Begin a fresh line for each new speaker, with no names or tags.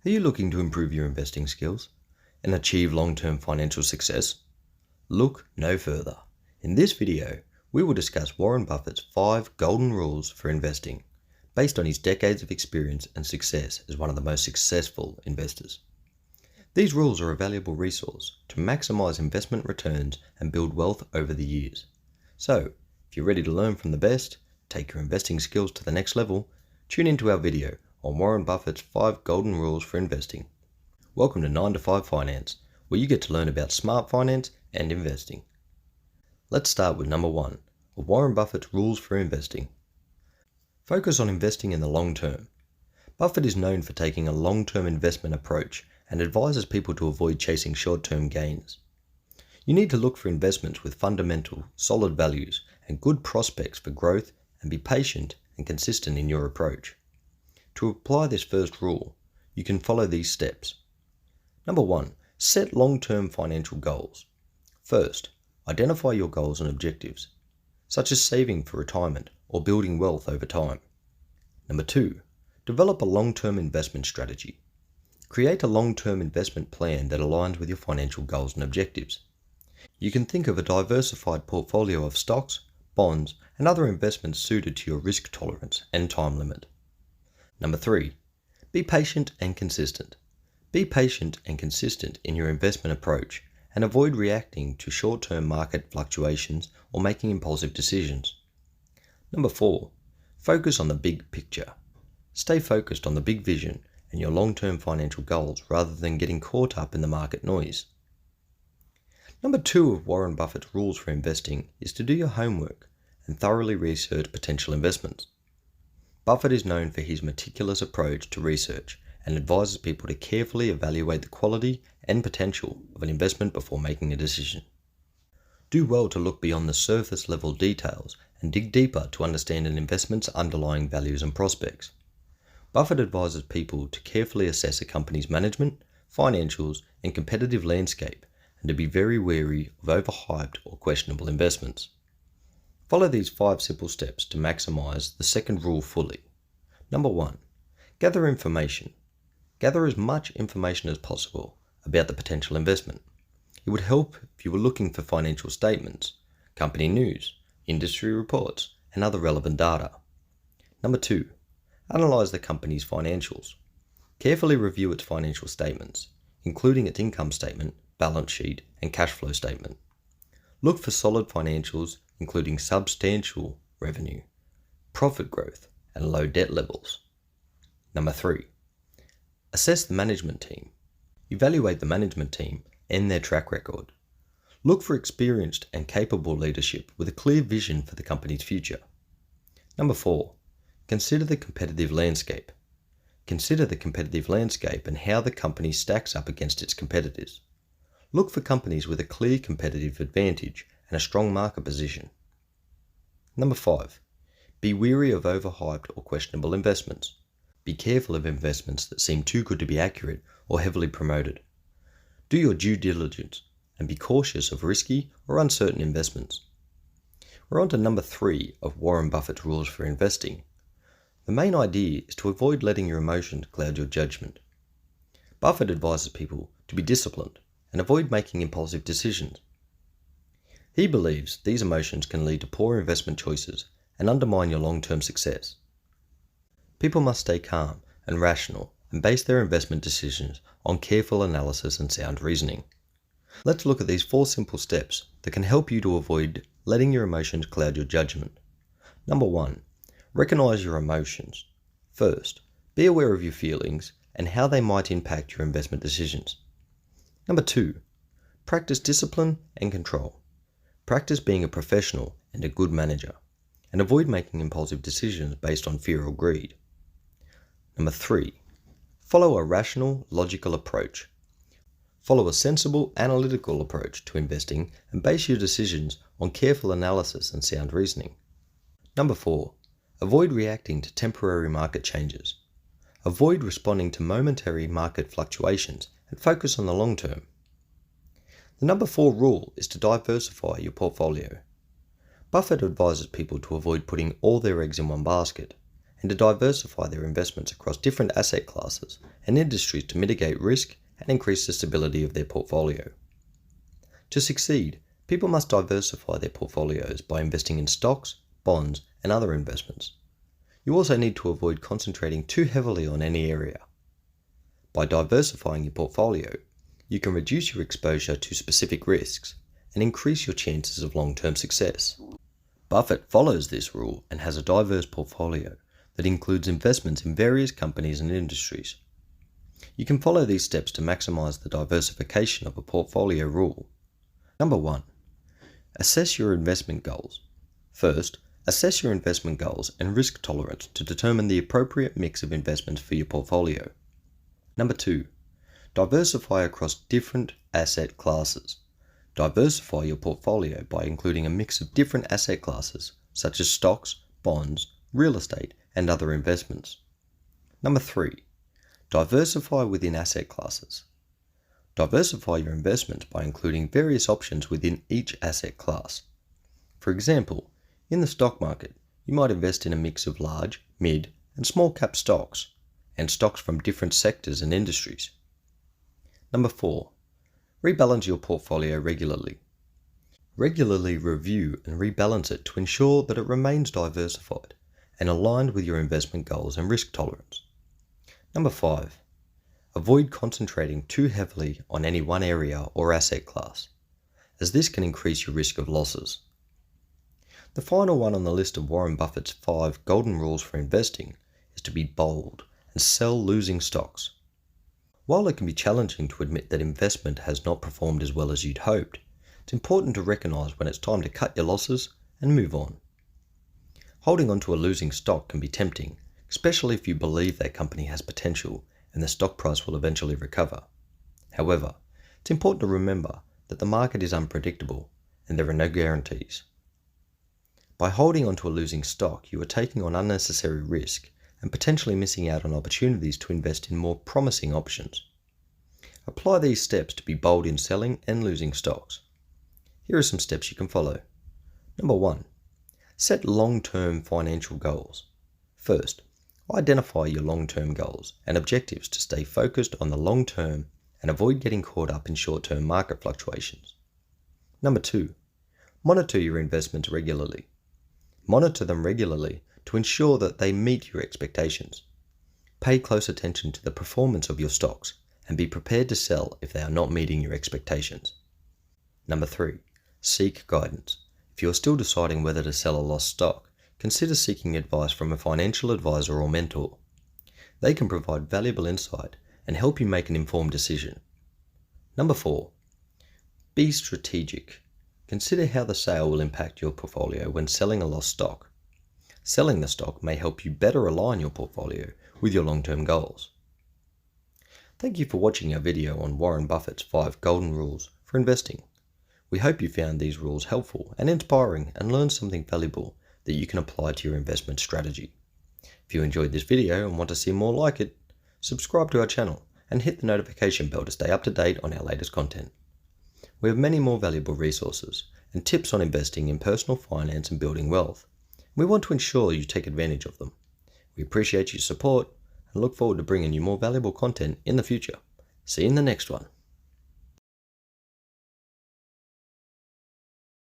Are you looking to improve your investing skills and achieve long-term financial success? Look no further. In this video, we will discuss Warren Buffett's 5 golden rules for investing, based on his decades of experience and success as one of the most successful investors. These rules are a valuable resource to maximize investment returns and build wealth over the years. So, if you're ready to learn from the best, take your investing skills to the next level, tune into our video on Warren Buffett's 5 golden rules for investing. Welcome to 9 to 5 Finance, where you get to learn about smart finance and investing. Let's start with number 1 of Warren Buffett's rules for investing. Focus on investing in the long term. Buffett is known for taking a long-term investment approach and advises people to avoid chasing short-term gains. You need to look for investments with fundamental, solid values and good prospects for growth, and be patient and consistent in your approach. To apply this first rule, you can follow these steps. Number 1, set long-term financial goals. First, identify your goals and objectives, such as saving for retirement or building wealth over time. Number 2, develop a long-term investment strategy. Create a long-term investment plan that aligns with your financial goals and objectives. You can think of a diversified portfolio of stocks, bonds, and other investments suited to your risk tolerance and time limit. Number 3, be patient and consistent. Be patient and consistent in your investment approach and avoid reacting to short-term market fluctuations or making impulsive decisions. Number 4, focus on the big picture. Stay focused on the big vision and your long-term financial goals rather than getting caught up in the market noise. Number 2 of Warren Buffett's rules for investing is to do your homework and thoroughly research potential investments. Buffett is known for his meticulous approach to research and advises people to carefully evaluate the quality and potential of an investment before making a decision. Do well to look beyond the surface level details and dig deeper to understand an investment's underlying values and prospects. Buffett advises people to carefully assess a company's management, financials, and competitive landscape, and to be very wary of overhyped or questionable investments. Follow these 5 simple steps to maximize the second rule fully. Number 1, gather information. Gather as much information as possible about the potential investment. It would help if you were looking for financial statements, company news, industry reports, and other relevant data. Number 2, analyze the company's financials. Carefully review its financial statements, including its income statement, balance sheet, and cash flow statement. Look for solid financials, including substantial revenue, profit growth, and low debt levels. Number 3, assess the management team. Evaluate the management team and their track record. Look for experienced and capable leadership with a clear vision for the company's future. Number 4, consider the competitive landscape. Consider the competitive landscape and how the company stacks up against its competitors. Look for companies with a clear competitive advantage and a strong market position. Number 5, be wary of overhyped or questionable investments. Be careful of investments that seem too good to be accurate or heavily promoted. Do your due diligence and be cautious of risky or uncertain investments. We're on to number 3 of Warren Buffett's rules for investing. The main idea is to avoid letting your emotions cloud your judgment. Buffett advises people to be disciplined and avoid making impulsive decisions. He believes these emotions can lead to poor investment choices and undermine your long-term success. People must stay calm and rational and base their investment decisions on careful analysis and sound reasoning. Let's look at these 4 simple steps that can help you to avoid letting your emotions cloud your judgment. Number 1, recognize your emotions. First, be aware of your feelings and how they might impact your investment decisions. Number 2, practice discipline and control. Practice being a professional and a good manager, and avoid making impulsive decisions based on fear or greed. Number 3, follow a rational, logical approach. Follow a sensible, analytical approach to investing and base your decisions on careful analysis and sound reasoning. Number 4, avoid reacting to temporary market changes. Avoid responding to momentary market fluctuations and focus on the long term. The number 4 rule is to diversify your portfolio. Buffett advises people to avoid putting all their eggs in one basket and to diversify their investments across different asset classes and industries to mitigate risk and increase the stability of their portfolio. To succeed, people must diversify their portfolios by investing in stocks, bonds, and other investments. You also need to avoid concentrating too heavily on any area. By diversifying your portfolio, you can reduce your exposure to specific risks and increase your chances of long-term success. Buffett follows this rule and has a diverse portfolio that includes investments in various companies and industries. You can follow these steps to maximize the diversification of a portfolio rule. Number 1. Assess your investment goals. First, assess your investment goals and risk tolerance to determine the appropriate mix of investments for your portfolio. Number 2. Diversify across different asset classes. Diversify your portfolio by including a mix of different asset classes such as stocks, bonds, real estate, and other investments. Number 3. Diversify within asset classes. Diversify your investments by including various options within each asset class. For example, in the stock market, you might invest in a mix of large, mid, and small cap stocks, and stocks from different sectors and industries. Number 4. Rebalance your portfolio regularly. Regularly review and rebalance it to ensure that it remains diversified and aligned with your investment goals and risk tolerance. Number 5. Avoid concentrating too heavily on any one area or asset class, as this can increase your risk of losses. The final one on the list of Warren Buffett's 5 golden rules for investing is to be bold and sell losing stocks. While it can be challenging to admit that investment has not performed as well as you'd hoped, it's important to recognize when it's time to cut your losses and move on. Holding on to a losing stock can be tempting, especially if you believe that company has potential and the stock price will eventually recover. However, it's important to remember that the market is unpredictable and there are no guarantees. By holding on to a losing stock, you are taking on unnecessary risk and potentially missing out on opportunities to invest in more promising options. Apply these steps to be bold in selling and losing stocks. Here are some steps you can follow. Number 1. Set long-term financial goals. First, identify your long-term goals and objectives to stay focused on the long term and avoid getting caught up in short-term market fluctuations. Number 2. Monitor your investments regularly. Monitor them regularly to ensure that they meet your expectations. Pay close attention to the performance of your stocks and be prepared to sell if they are not meeting your expectations. Number 3. Seek guidance. If you are still deciding whether to sell a lost stock, consider seeking advice from a financial advisor or mentor. They can provide valuable insight and help you make an informed decision. Number 4. Be strategic. Consider how the sale will impact your portfolio when selling a lost stock. Selling the stock may help you better align your portfolio with your long-term goals. Thank you for watching our video on Warren Buffett's 5 golden rules for investing. We hope you found these rules helpful and inspiring and learned something valuable that you can apply to your investment strategy. If you enjoyed this video and want to see more like it, subscribe to our channel and hit the notification bell to stay up to date on our latest content. We have many more valuable resources and tips on investing in personal finance and building wealth. We want to ensure you take advantage of them. We appreciate your support and look forward to bringing you more valuable content in the future. See you in the next one.